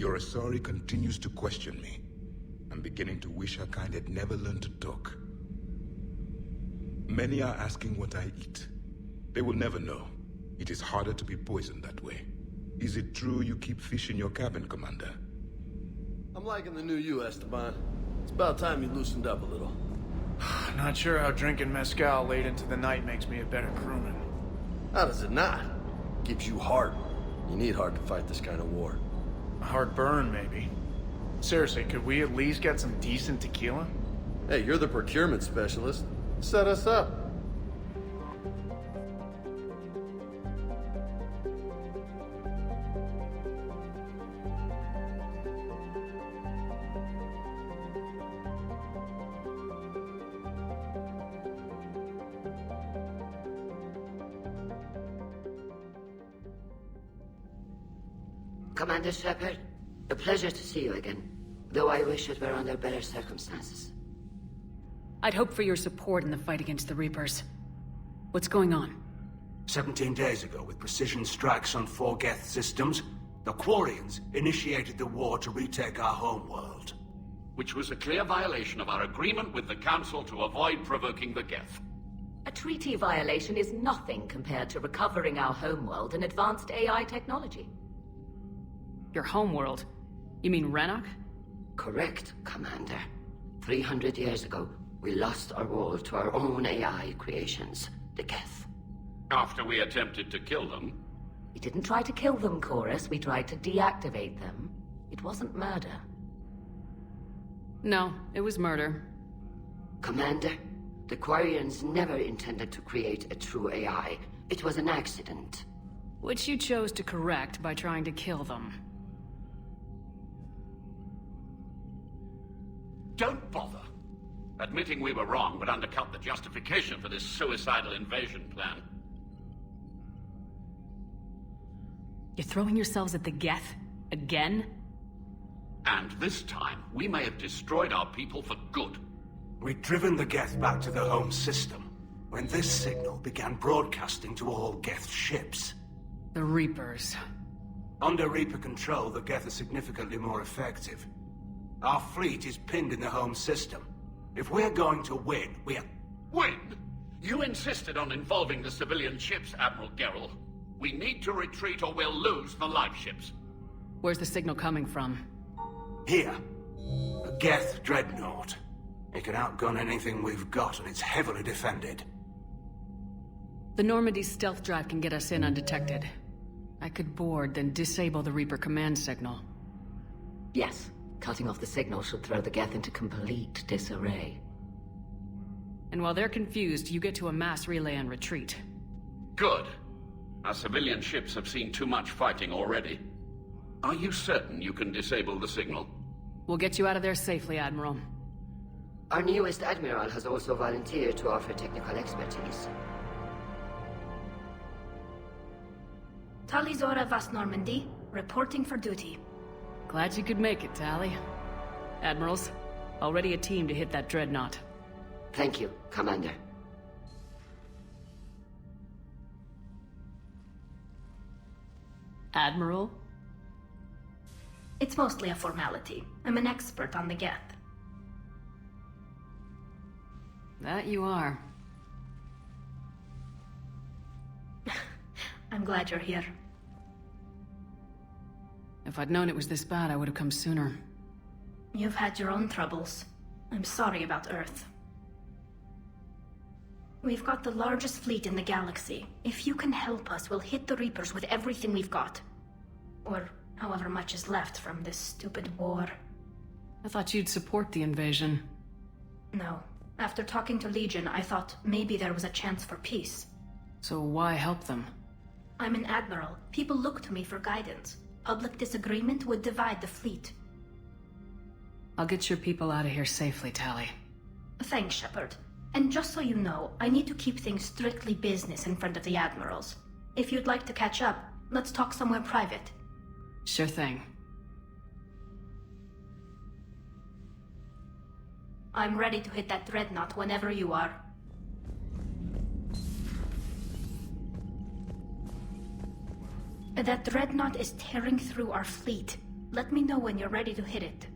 Your Asari continues to question me. I'm beginning to wish her kind had never learned to talk. Many are asking what I eat. They will never know. It is harder to be poisoned that way. Is it true you keep fish in your cabin, Commander? I'm liking the new you, Esteban. It's about time you loosened up a little. Not sure how drinking mezcal late into the night makes me a better crewman. How does it not? Gives you heart. You need heart to fight this kind of war. A hard burn, maybe. Seriously, could we at least get some decent tequila? Hey, you're the procurement specialist. Set us up. Commander Shepard, a pleasure to see you again, though I wish it were under better circumstances. I'd hoped for your support in the fight against the Reapers. What's going on? 17 days ago, with precision strikes on 4 Geth systems, the Quarians initiated the war to retake our homeworld. Which was a clear violation of our agreement with the Council to avoid provoking the Geth. A treaty violation is nothing compared to recovering our homeworld and advanced AI technology. Your homeworld? You mean Rannoch? Correct, Commander. 300 years ago, we lost our world to our own AI creations, the Geth. After we attempted to kill them. We didn't try to kill them, Chorus. We tried to deactivate them. It wasn't murder. No, it was murder. Commander, the Quarians never intended to create a true AI. It was an accident. Which you chose to correct by trying to kill them. Don't bother. Admitting we were wrong would undercut the justification for this suicidal invasion plan. You're throwing yourselves at the Geth? Again? And this time, we may have destroyed our people for good. We'd driven the Geth back to the home system, when this signal began broadcasting to all Geth ships. The Reapers. Under Reaper control, the Geth are significantly more effective. Our fleet is pinned in the home system. If we're going to win, we're... Win? You insisted on involving the civilian ships, Admiral Gerrel. We need to retreat or we'll lose the live ships. Where's the signal coming from? Here. A Geth dreadnought. It can outgun anything we've got, and it's heavily defended. The Normandy's stealth drive can get us in undetected. I could board, then disable the Reaper command signal. Yes. Cutting off the signal should throw the Geth into complete disarray. And while they're confused, you get to a mass relay and retreat. Good. Our civilian ships have seen too much fighting already. Are you certain you can disable the signal? We'll get you out of there safely, Admiral. Our newest Admiral has also volunteered to offer technical expertise. Talizora Vast Normandy, reporting for duty. Glad you could make it, Tally. Admirals, already a team to hit that dreadnought. Thank you, Commander. Admiral? It's mostly a formality. I'm an expert on the Geth. That you are. I'm glad you're here. If I'd known it was this bad, I would have come sooner. You've had your own troubles. I'm sorry about Earth. We've got the largest fleet in the galaxy. If you can help us, we'll hit the Reapers with everything we've got. Or however much is left from this stupid war. I thought you'd support the invasion. No. After talking to Legion, I thought maybe there was a chance for peace. So why help them? I'm an admiral. People look to me for guidance. Public disagreement would divide the fleet. I'll get your people out of here safely, Tally. Thanks, Shepard. And just so you know, I need to keep things strictly business in front of the admirals. If you'd like to catch up, let's talk somewhere private. Sure thing. I'm ready to hit that dreadnought whenever you are. That dreadnought is tearing through our fleet. Let me know when you're ready to hit it.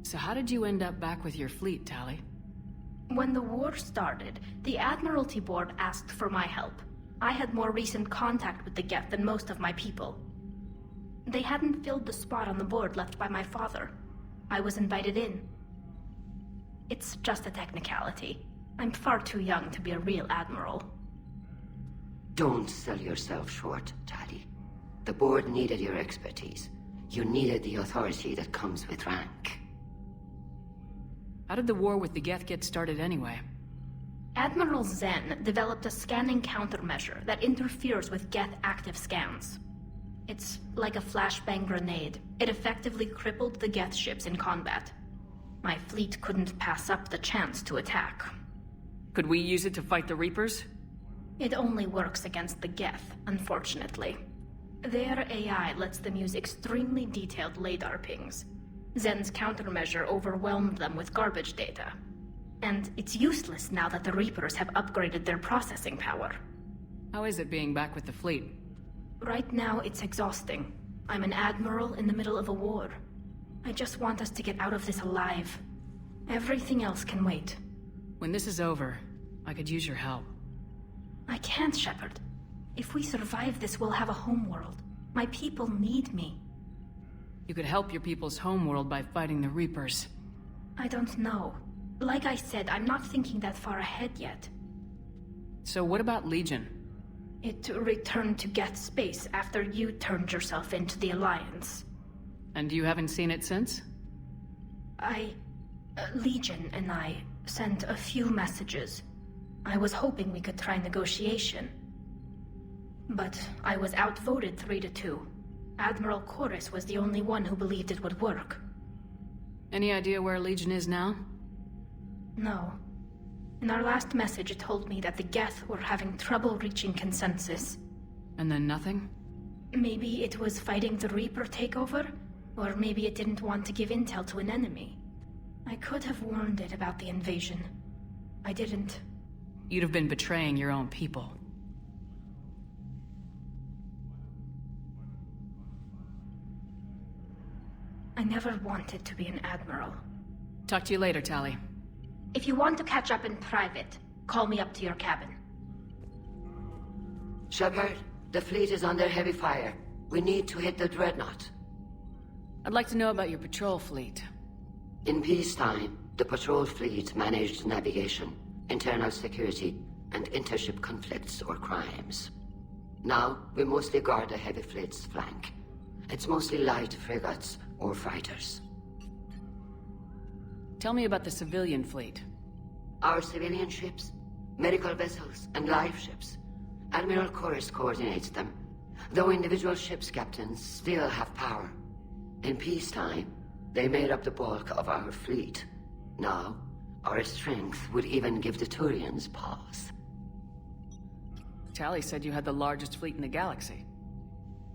So how did you end up back with your fleet, Tali? When the war started, the Admiralty Board asked for my help. I had more recent contact with the Geth than most of my people. They hadn't filled the spot on the board left by my father. I was invited in. It's just a technicality. I'm far too young to be a real admiral. Don't sell yourself short, Tali. The board needed your expertise. You needed the authority that comes with rank. How did the war with the Geth get started anyway? Admiral Zen developed a scanning countermeasure that interferes with Geth active scans. It's like a flashbang grenade. It effectively crippled the Geth ships in combat. My fleet couldn't pass up the chance to attack. Could we use it to fight the Reapers? It only works against the Geth, unfortunately. Their AI lets them use extremely detailed LADAR pings. Zen's countermeasure overwhelmed them with garbage data. And it's useless now that the Reapers have upgraded their processing power. How is it being back with the fleet? Right now, it's exhausting. I'm an admiral in the middle of a war. I just want us to get out of this alive. Everything else can wait. When this is over, I could use your help. I can't, Shepard. If we survive this, we'll have a homeworld. My people need me. You could help your people's homeworld by fighting the Reapers. I don't know. Like I said, I'm not thinking that far ahead yet. So what about Legion? It returned to Geth space after you turned yourself into the Alliance. And you haven't seen it since? Legion and I sent a few messages. I was hoping we could try negotiation. But I was outvoted 3-2. Admiral Chorus was the only one who believed it would work. Any idea where Legion is now? No. In our last message, it told me that the Geth were having trouble reaching consensus. And then nothing? Maybe it was fighting the Reaper takeover, or maybe it didn't want to give intel to an enemy. I could have warned it about the invasion. I didn't. You'd have been betraying your own people. I never wanted to be an admiral. Talk to you later, Tali. If you want to catch up in private, call me up to your cabin. Shepard, the fleet is under heavy fire. We need to hit the dreadnought. I'd like to know about your patrol fleet. In peacetime, the patrol fleet managed navigation, internal security, and intership conflicts or crimes. Now, we mostly guard the heavy fleet's flank. It's mostly light frigates or fighters. Tell me about the civilian fleet. Our civilian ships, medical vessels, and life ships. Admiral Chorus coordinates them, though individual ships' captains still have power. In peacetime, they made up the bulk of our fleet. Now, our strength would even give the Turians pause. Tali said you had the largest fleet in the galaxy.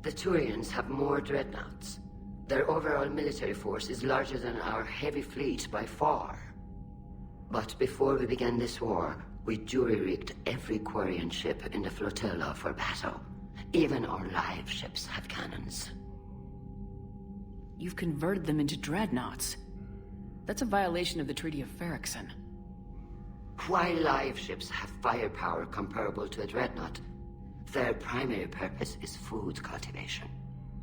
The Turians have more dreadnoughts. Their overall military force is larger than our heavy fleet by far. But before we began this war, we jury-rigged every Quarian ship in the flotilla for battle. Even our live ships have cannons. You've converted them into dreadnoughts. That's a violation of the Treaty of Ferrixon. While live ships have firepower comparable to a dreadnought, their primary purpose is food cultivation.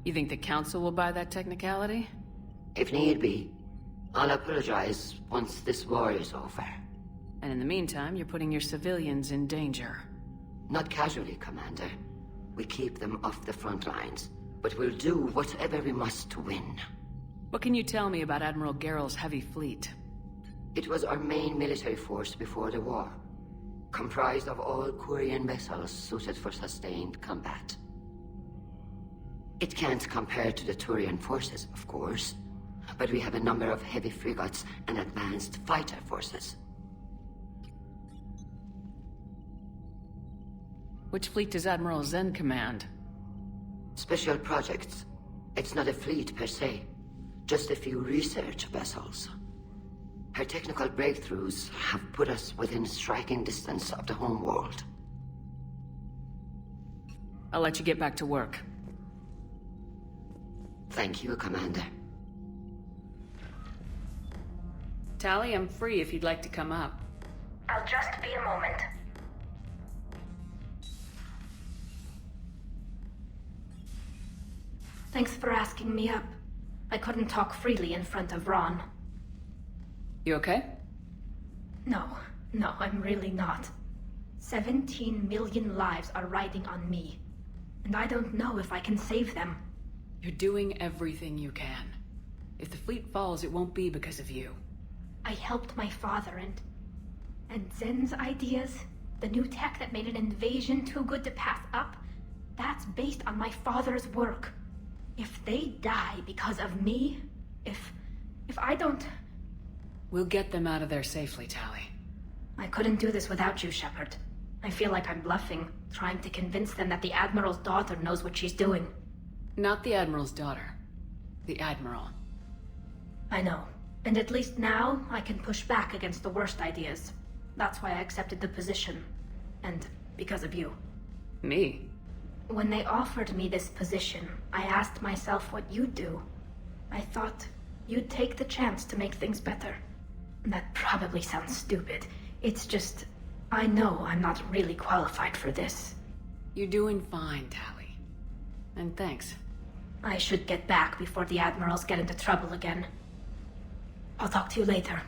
You think the Council will buy that technicality? If need be, I'll apologize once this war is over. And in the meantime, you're putting your civilians in danger. Not casually, Commander. We keep them off the front lines, but we'll do whatever we must to win. What can you tell me about Admiral Geral's heavy fleet? It was our main military force before the war, comprised of all Quarian vessels suited for sustained combat. It can't compare to the Turian forces, of course, but we have a number of heavy frigates and advanced fighter forces. Which fleet does Admiral Zen command? Special projects. It's not a fleet per se, just a few research vessels. Her technical breakthroughs have put us within striking distance of the homeworld. I'll let you get back to work. Thank you, Commander. Tally, I'm free if you'd like to come up. I'll just be a moment. Thanks for asking me up. I couldn't talk freely in front of Ron. You okay? No, I'm really not. 17 million lives are riding on me. And I don't know if I can save them. You're doing everything you can. If the fleet falls, it won't be because of you. I helped my father and Zen's ideas, the new tech that made an invasion too good to pass up, that's based on my father's work. If they die because of me, if I don't... We'll get them out of there safely, Tally. I couldn't do this without you, Shepard. I feel like I'm bluffing, trying to convince them that the Admiral's daughter knows what she's doing. Not the Admiral's daughter. The Admiral. I know. And at least now, I can push back against the worst ideas. That's why I accepted the position. And because of you. Me? When they offered me this position, I asked myself what you'd do. I thought you'd take the chance to make things better. That probably sounds stupid. It's just, I know I'm not really qualified for this. You're doing fine, Tally. And thanks. I should get back before the Admirals get into trouble again. I'll talk to you later.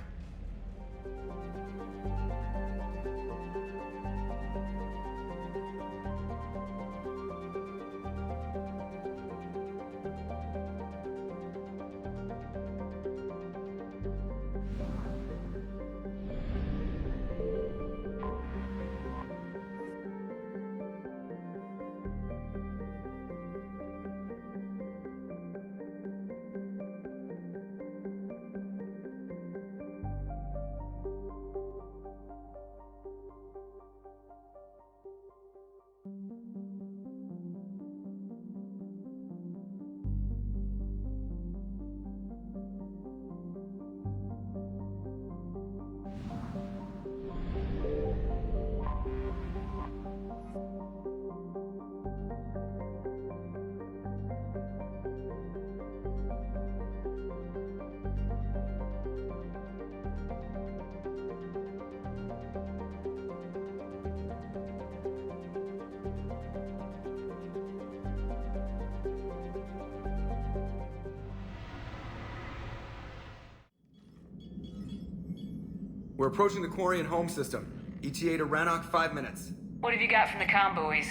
We're approaching the Quarian home system. ETA to Rannoch, 5 minutes. What have you got from the comm buoys?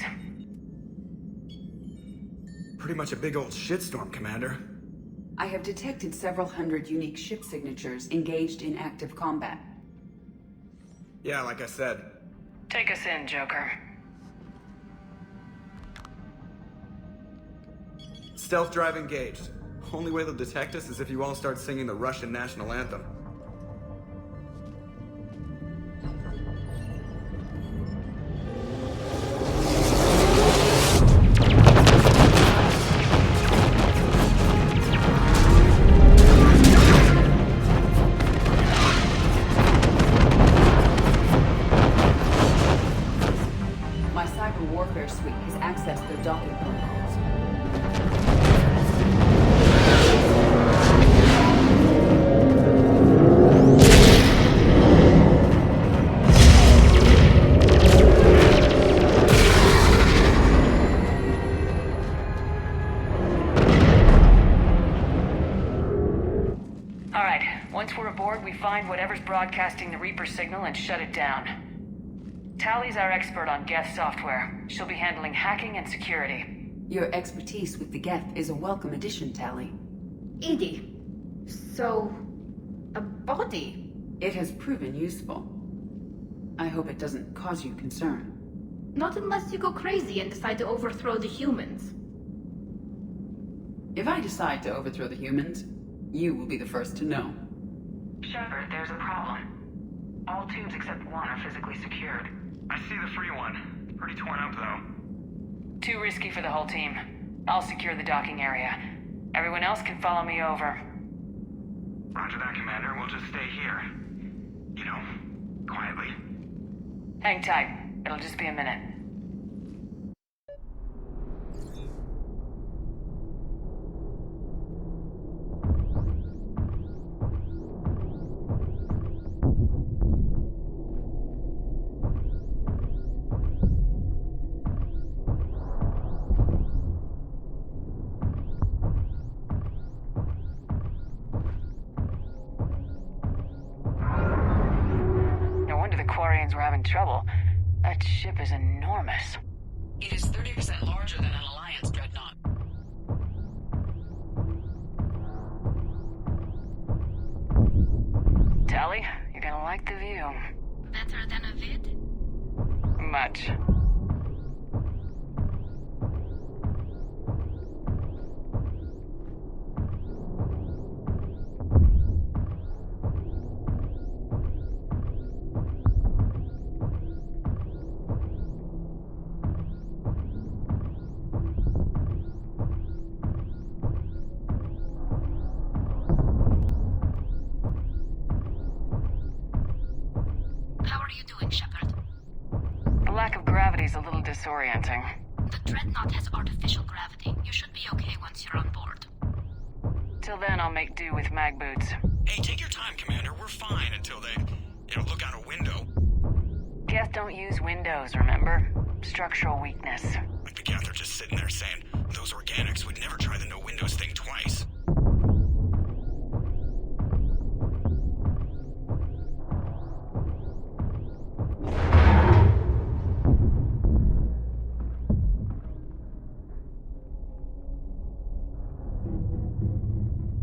Pretty much a big old shitstorm, Commander. I have detected several hundred unique ship signatures engaged in active combat. Yeah, like I said. Take us in, Joker. Stealth drive engaged. Only way they'll detect us is if you all start singing the Russian national anthem. Broadcasting the Reaper signal and shut it down. Tally's our expert on Geth software. She'll be handling hacking and security. Your expertise with the Geth is a welcome addition, Tally. Edie, so... a body? It has proven useful. I hope it doesn't cause you concern. Not unless you go crazy and decide to overthrow the humans. If I decide to overthrow the humans, you will be the first to know. Shepard, there's a problem. All tubes except one are physically secured. I see the free one. Pretty torn up, though. Too risky for the whole team. I'll secure the docking area. Everyone else can follow me over. Roger that, Commander. We'll just stay here. You know, quietly. Hang tight. It'll just be a minute. things were having trouble. That ship is enormous. It is 30% larger than an Alliance dreadnought. Tally, you're gonna like the view. Better than a vid? Much. How are you doing, Shepard? The lack of gravity is a little disorienting. The Dreadnought has artificial gravity. You should be okay once you're on board. Till then, I'll make do with mag boots. Hey, take your time, Commander. We're fine until they, look out a window. Geth don't use windows, remember? Structural weakness. Like the Geth are just sitting there saying, those organics would never try the no windows thing twice.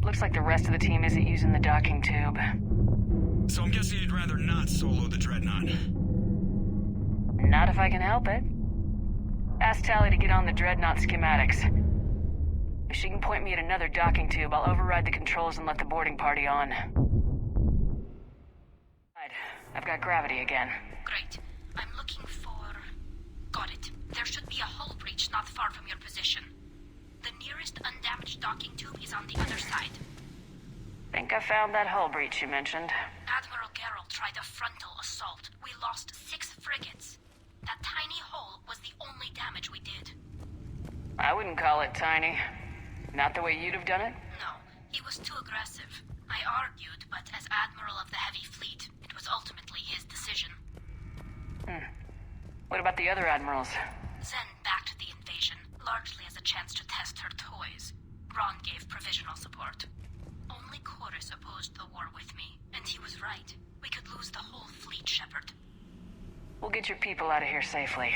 Looks like the rest of the team isn't using the docking tube. So I'm guessing you'd rather not solo the Dreadnought. Not if I can help it. Ask Tally to get on the Dreadnought schematics. If she can point me at another docking tube, I'll override the controls and let the boarding party on. I've got gravity again. Great. I'm looking for... Got it. There should be a hull breach not far from your position. The nearest undamaged docking tube is on the other side. Think I found that hull breach you mentioned. Admiral Geralt tried a frontal assault. We lost 6 frigates. That tiny hole was the only damage we did. I wouldn't call it tiny. Not the way you'd have done it? No, he was too aggressive. I argued, but as Admiral of the Heavy Fleet, it was ultimately his decision. What about the other admirals? Zen backed the invasion, largely as a chance to test her toys. Ron gave provisional support. Only Chorus opposed the war with me, and he was right. We could lose the whole fleet, Shepard. We'll get your people out of here safely.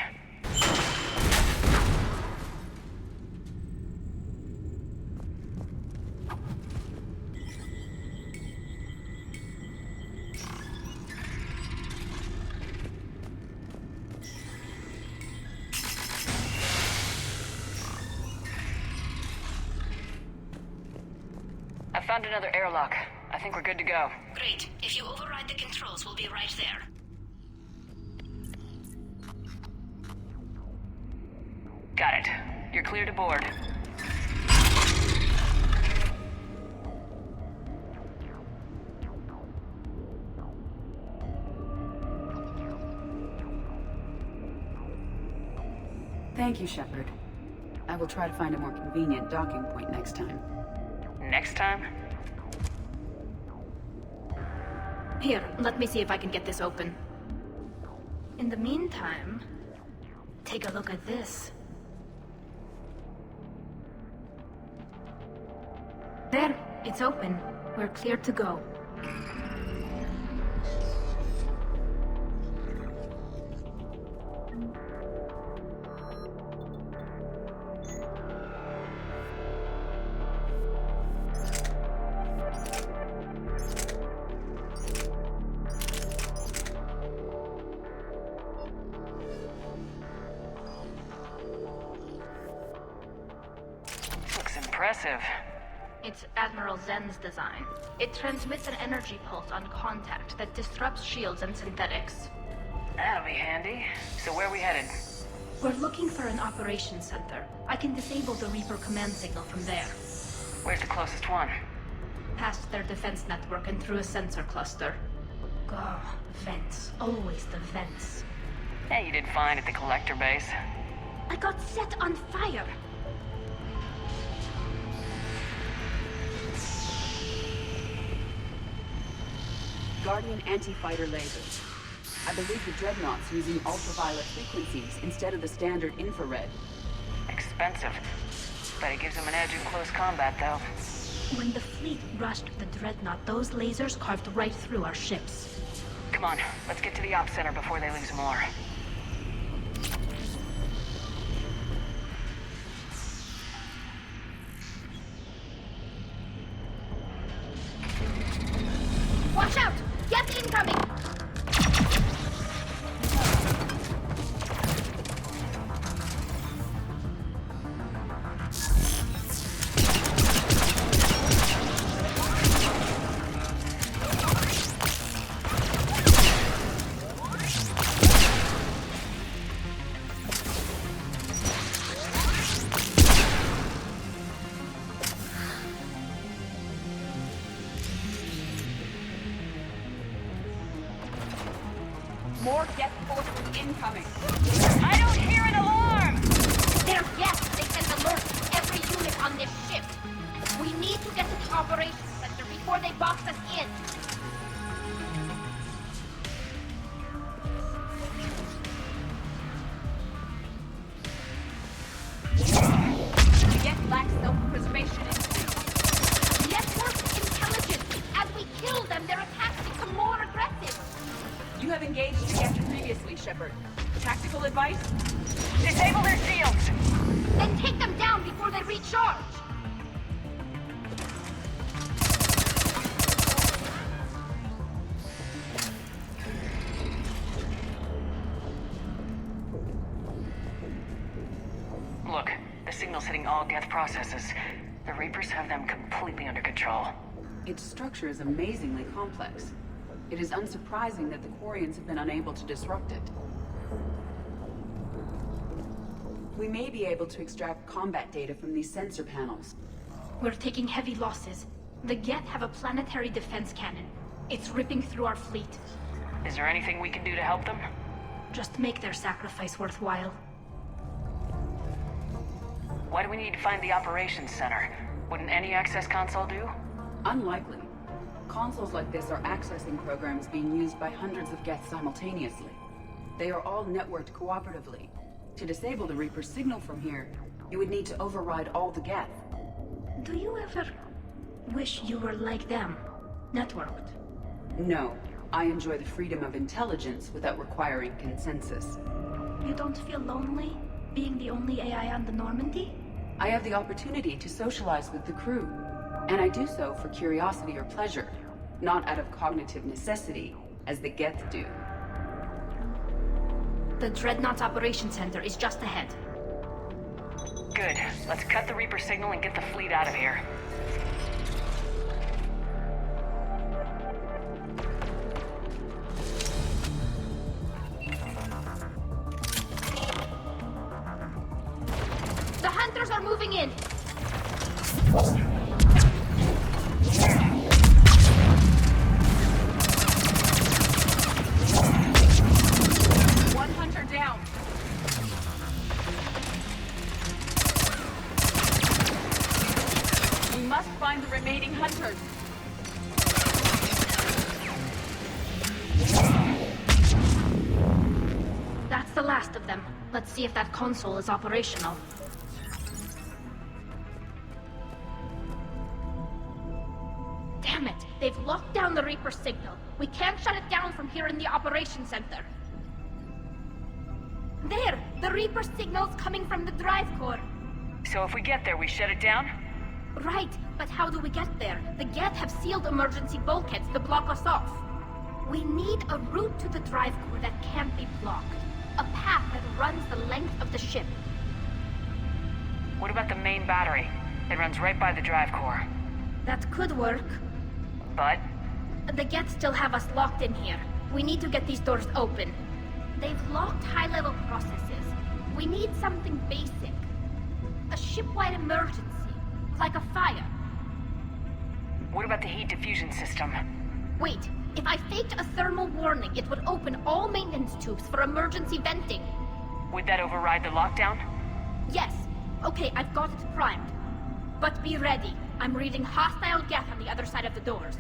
I found another airlock. I think we're good to go. Great. If you override the controls, we'll be right there. Got it. You're clear to board. Thank you, Shepard. I will try to find a more convenient docking point next time. Next time? Here, let me see if I can get this open. In the meantime, take a look at this. There, it's open. We're clear to go. Impressive. It's Admiral Zen's design. It transmits an energy pulse on contact that disrupts shields and synthetics. That'll be handy. So where are we headed? We're looking for an operations center. I can disable the Reaper command signal from there. Where's the closest one? Past their defense network and through a sensor cluster. Oh, vents. Always the vents. Yeah, you did fine at the collector base. I got set on fire! Guardian anti-fighter lasers. I believe the Dreadnought's using ultraviolet frequencies instead of the standard infrared. Expensive. But it gives them an edge in close combat, though. When the fleet rushed the Dreadnought, those lasers carved right through our ships. Come on, let's get to the Ops Center before they lose more. Watch out! Get incoming! More Geth forces incoming. I don't hear an alarm! They're Geth! They can alert every unit on this ship. We need to get to the operations center before they box us in. The Geth lacks self-preservation instinct. Network intelligence! As we kill them, their attacks become more aggressive. You have engaged the Geth previously, Shepard. Tactical advice? Disable their shields! Then take them down before they recharge! Look, the signal's hitting all Geth processes. The Reapers have them completely under control. Its structure is amazingly complex. It is unsurprising that the Quarians have been unable to disrupt it. We may be able to extract combat data from these sensor panels. We're taking heavy losses. The Geth have a planetary defense cannon. It's ripping through our fleet. Is there anything we can do to help them? Just make their sacrifice worthwhile. Why do we need to find the operations center? Wouldn't any access console do? Unlikely. Consoles like this are accessing programs being used by hundreds of Geth simultaneously. They are all networked cooperatively. To disable the Reaper signal from here, you would need to override all the Geth. Do you ever wish you were like them? Networked? No. I enjoy the freedom of intelligence without requiring consensus. You don't feel lonely, being the only AI on the Normandy? I have the opportunity to socialize with the crew, and I do so for curiosity or pleasure, not out of cognitive necessity, as the Geth do. The Dreadnought's Operations Center is just ahead. Good. Let's cut the Reaper signal and get the fleet out of here. The hunters are moving in! One hunter down. We must find the remaining hunters. That's the last of them. Let's see if that console is operational. Damn it! They've locked down the Reaper signal. We can't shut it down from here in the Operations Center. There! The Reaper signal's coming from the drive core. So if we get there, we shut it down? Right, but how do we get there? The Geth have sealed emergency bulkheads to block us off. We need a route to the drive core that can't be blocked. A path that runs the length of the ship. What about the main battery? It runs right by the drive core. That could work. But? The Geth still have us locked in here. We need to get these doors open. They've locked high-level processes. We need something basic. A ship-wide emergency. Like a fire. What about the heat diffusion system? Wait, if I faked a thermal warning, it would open all maintenance tubes for emergency venting. Would that override the lockdown? Yes. Okay, I've got it primed. But be ready. I'm reading hostile Geth on the other side of the doors.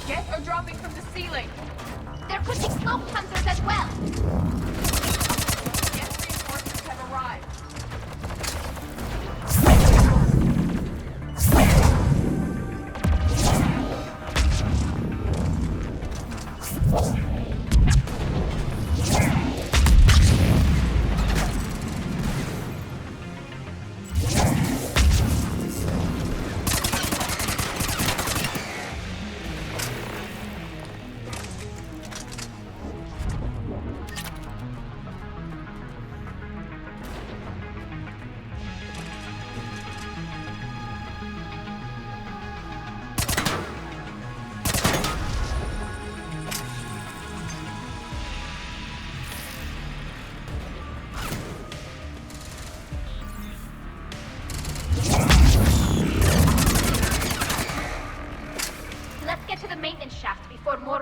Geth are dropping from the ceiling. There could be cloak hunters as well. Geth reinforcements have arrived.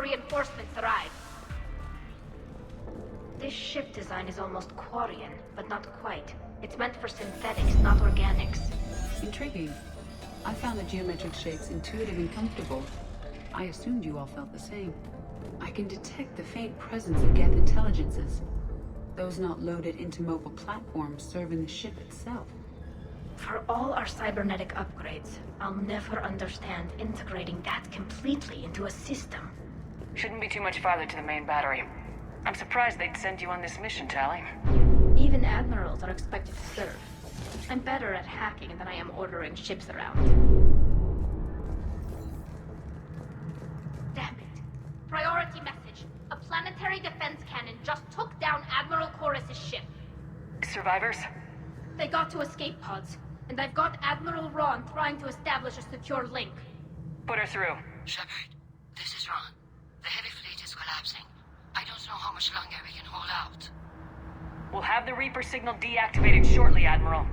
reinforcements arrive. This ship design is almost Quarian, but not quite. It's meant for synthetics, not organics. Intriguing. I found the geometric shapes intuitive and comfortable. I assumed you all felt the same. I can detect the faint presence of Geth intelligences. Those not loaded into mobile platforms serving the ship itself. For all our cybernetic upgrades, I'll never understand integrating that completely into a system. Shouldn't be too much farther to the main battery. I'm surprised they'd send you on this mission, Tally. Even admirals are expected to serve. I'm better at hacking than I am ordering ships around. Damn it. Priority message. A planetary defense cannon just took down Admiral Chorus's ship. Survivors? They got to escape pods, and I've got Admiral Ron trying to establish a secure link. Put her through. Shepard, this is Ron. The heavy fleet is collapsing. I don't know how much longer we can hold out. We'll have the Reaper signal deactivated shortly, Admiral.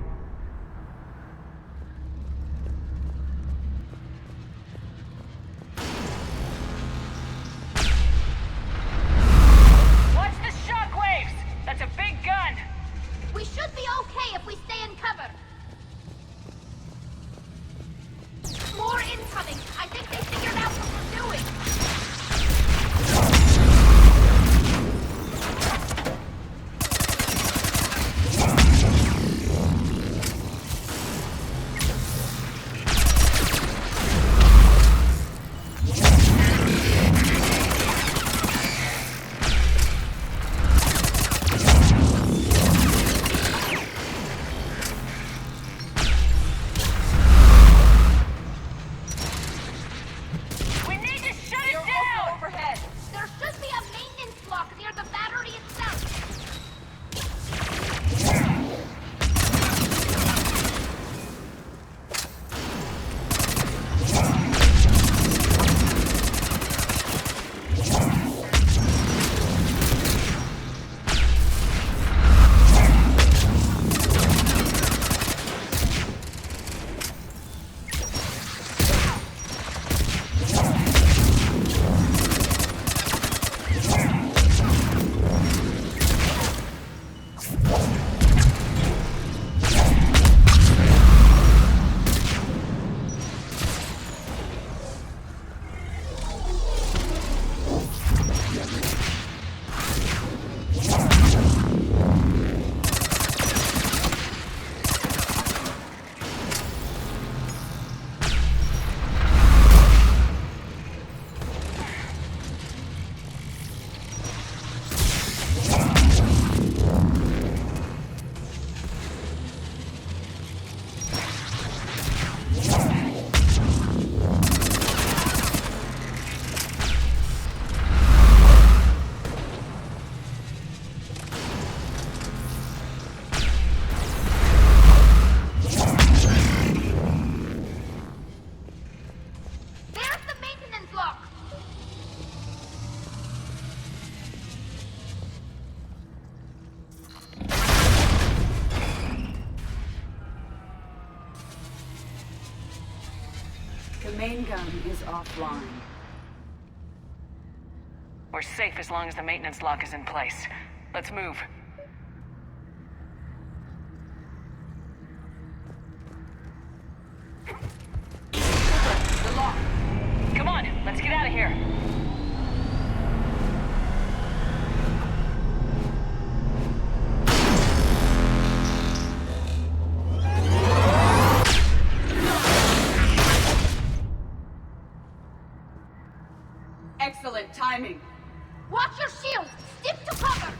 Watch the shockwaves! That's a big gun! We should be okay if we stay in cover. More incoming! I think they figured out what we're doing! The main gun is offline. We're safe as long as the maintenance lock is in place. Let's move. The lock! Come on, let's get out of here. Excellent timing. Watch your shield! Stick to cover!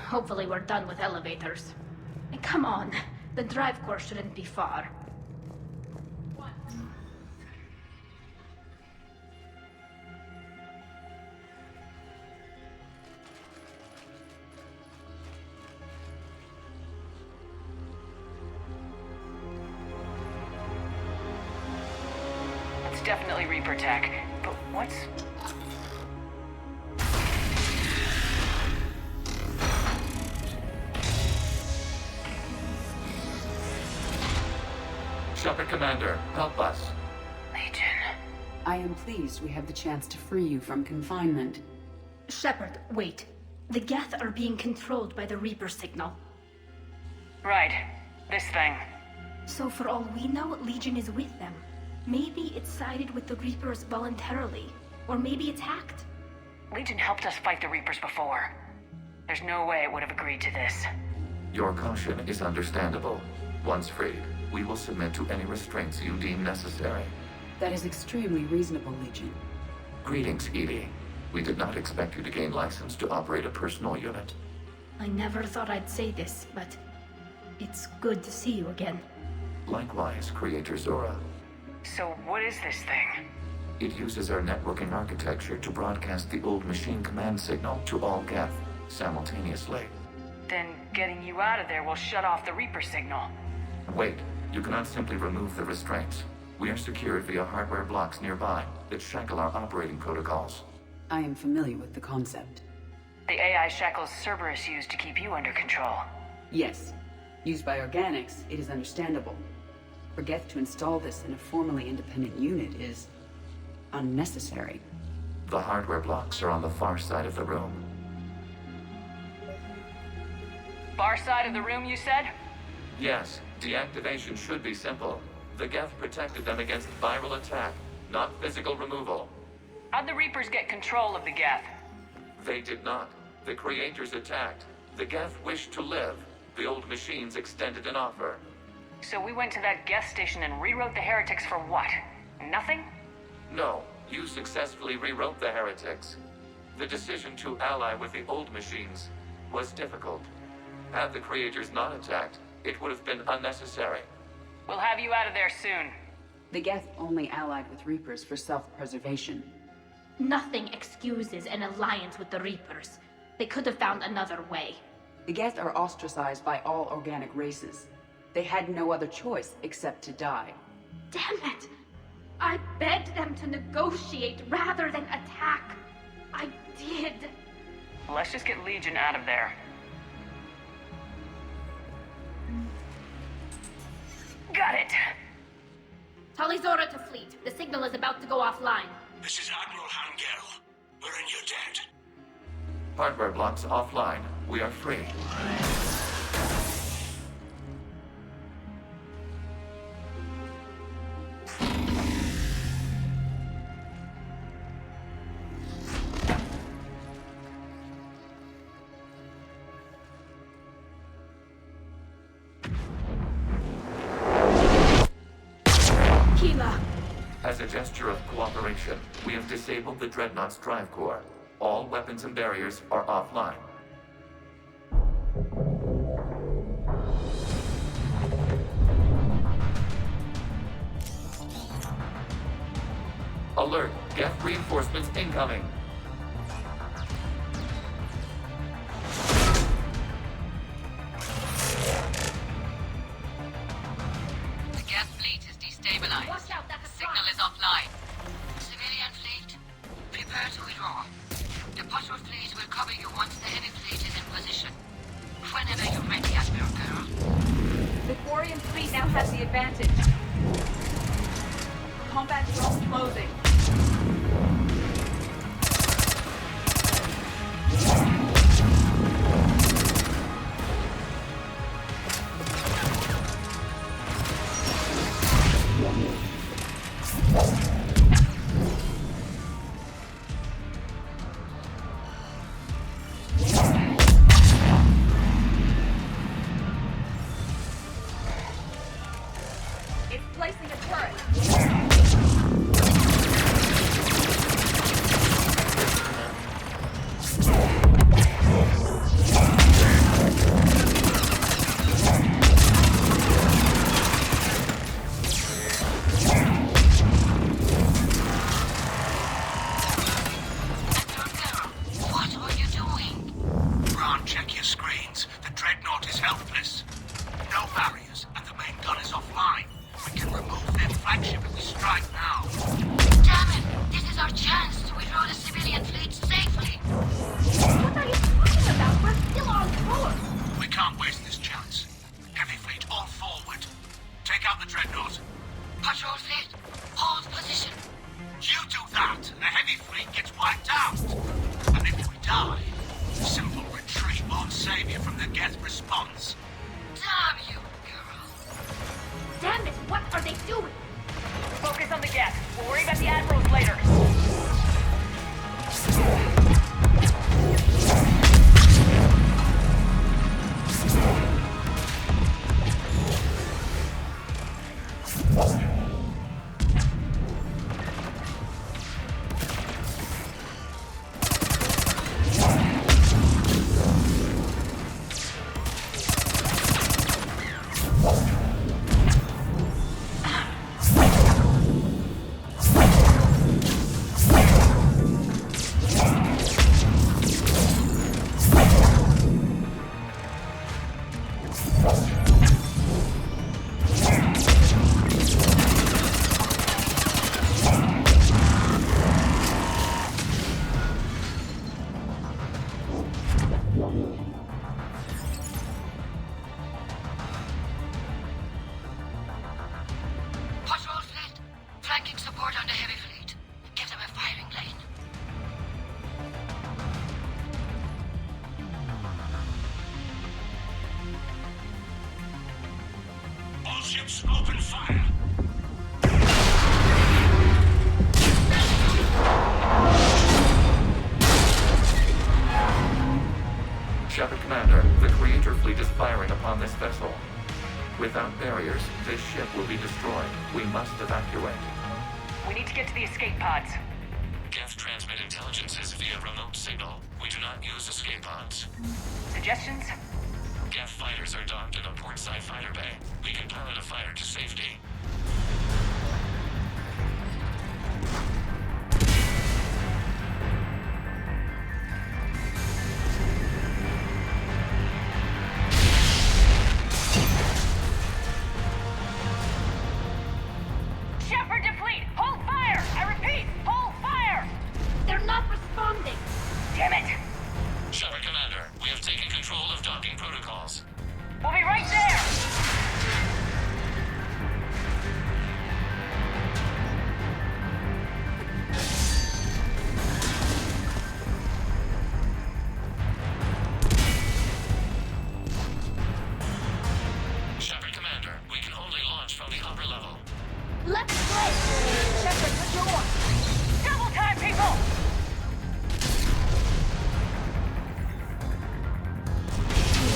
Hopefully we're done with elevators. And come on, the drive core shouldn't be far. It's definitely Reaper tech, but what's... Shepard Commander, help us. Legion. I am pleased we have the chance to free you from confinement. Shepard, wait. The Geth are being controlled by the Reaper signal. Right. This thing. So for all we know, Legion is with them. Maybe it sided with the Reapers voluntarily. Or maybe it's hacked. Legion helped us fight the Reapers before. There's no way it would have agreed to this. Your caution is understandable. Once freed, we will submit to any restraints you deem necessary. That is extremely reasonable, Legion. Greetings, Edie. We did not expect you to gain license to operate a personal unit. I never thought I'd say this, but it's good to see you again. Likewise, Creator Zora. So what is this thing? It uses our networking architecture to broadcast the old machine command signal to all Geth simultaneously. Then getting you out of there will shut off the Reaper signal. Wait, you cannot simply remove the restraints. We are secured via hardware blocks nearby that shackle our operating protocols. I am familiar with the concept. The AI shackles Cerberus used to keep you under control. Yes. Used by organics, it is understandable. For Geth to install this in a formally independent unit is unnecessary. The hardware blocks are on the far side of the room. Far side of the room, you said? Yes, deactivation should be simple. The Geth protected them against viral attack, not physical removal. How'd the Reapers get control of the Geth? They did not. The Creators attacked. The Geth wished to live. The old machines extended an offer. So we went to that Geth station and rewrote the heretics for what? Nothing? No, you successfully rewrote the heretics. The decision to ally with the old machines was difficult. Had the Creators not attacked, it would have been unnecessary. We'll have you out of there soon. The Geth only allied with Reapers for self-preservation. Nothing excuses an alliance with the Reapers. They could have found another way. The Geth are ostracized by all organic races. They had no other choice except to die. Damn it! I begged them to negotiate rather than attack. I did. Let's just get Legion out of there. Got it. Talizora to fleet. The signal is about to go offline. This is Admiral Hangel. We're in your debt. Hardware blocks offline. We are free. As a gesture of cooperation, we have disabled the Dreadnought's drive core. All weapons and barriers are offline. Alert! Geth reinforcements incoming! The Geth fleet is destabilized. Watch out, that's a Signal is offline. Civilian fleet, prepare to withdraw. The patrol fleet will cover you once the heavy fleet is in position. Whenever you're ready, Admiral Girl. The Quarian fleet now has the advantage. Combat zone closing. It's placing a turret. can't waste this chance. Heavy fleet, all forward. Take out the dreadnought. Patrol fleet, hold position. You do that, and the heavy fleet gets wiped out. And if we die, simple retreat won't save you from the Geth response. Damn you, girl. Damn it, what are they doing? Focus on the Geth. We'll worry about the Admirals later. Patrol fleet, flanking support on the heavy fleet. Give them a firing lane. All ships, open fire. Shepard Commander, the Creator fleet is firing upon this vessel. Without barriers, this ship will be destroyed. We must evacuate. We need to get to the escape pods. Geth transmit intelligences via remote signal. We do not use escape pods. Suggestions? Geth fighters are docked in a portside fighter bay. We can pilot a fighter to safety. Shepard to fleet! Hold fire! I repeat, hold fire! They're not responding. Damn it! Shepard Commander, we have taken control of docking protocols. We'll be right there! Shepard Commander, we can only launch from the upper level. Let's go! Shepard, the door! Double time, people!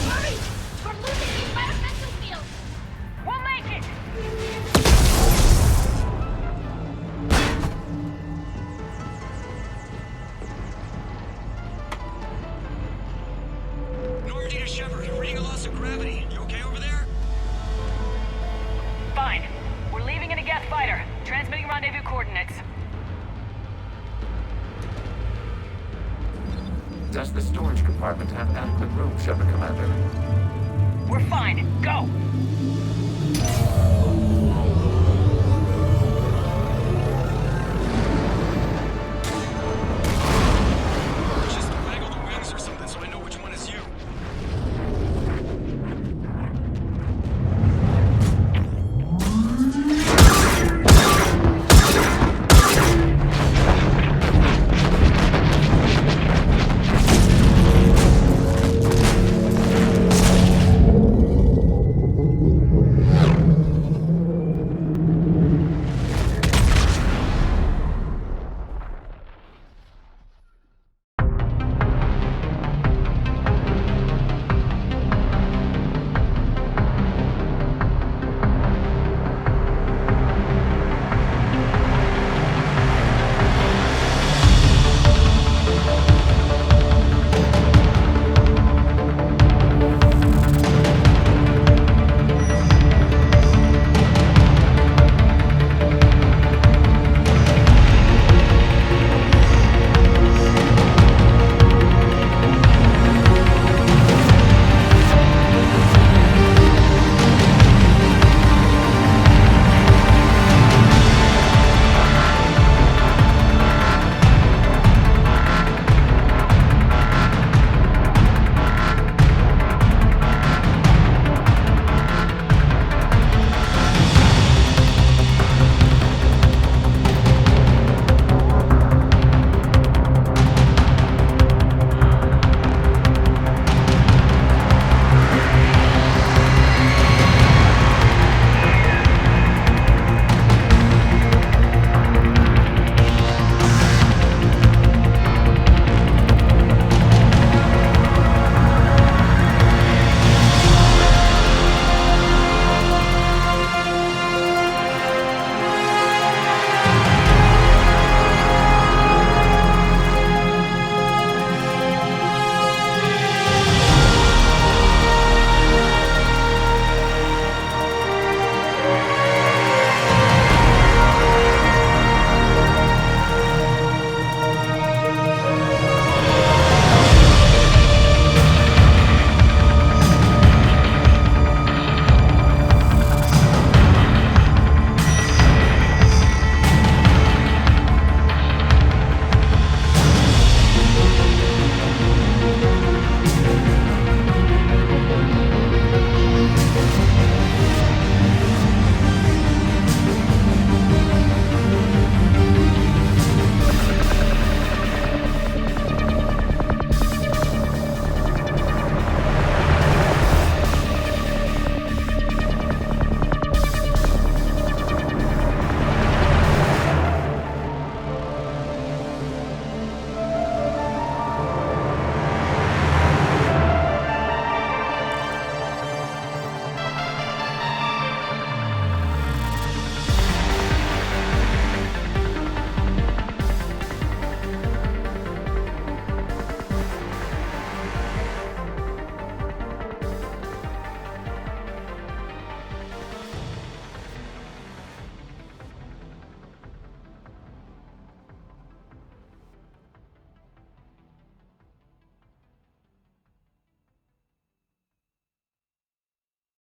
Hurry! We're losing the environmental field! We'll make it! Normandy to Shepard, reading a loss of gravity. You okay over there? Fine. We're leaving in a Geth fighter. Transmitting rendezvous coordinates. Does the storage compartment have adequate room, Shepard Commander? We're fine. Go!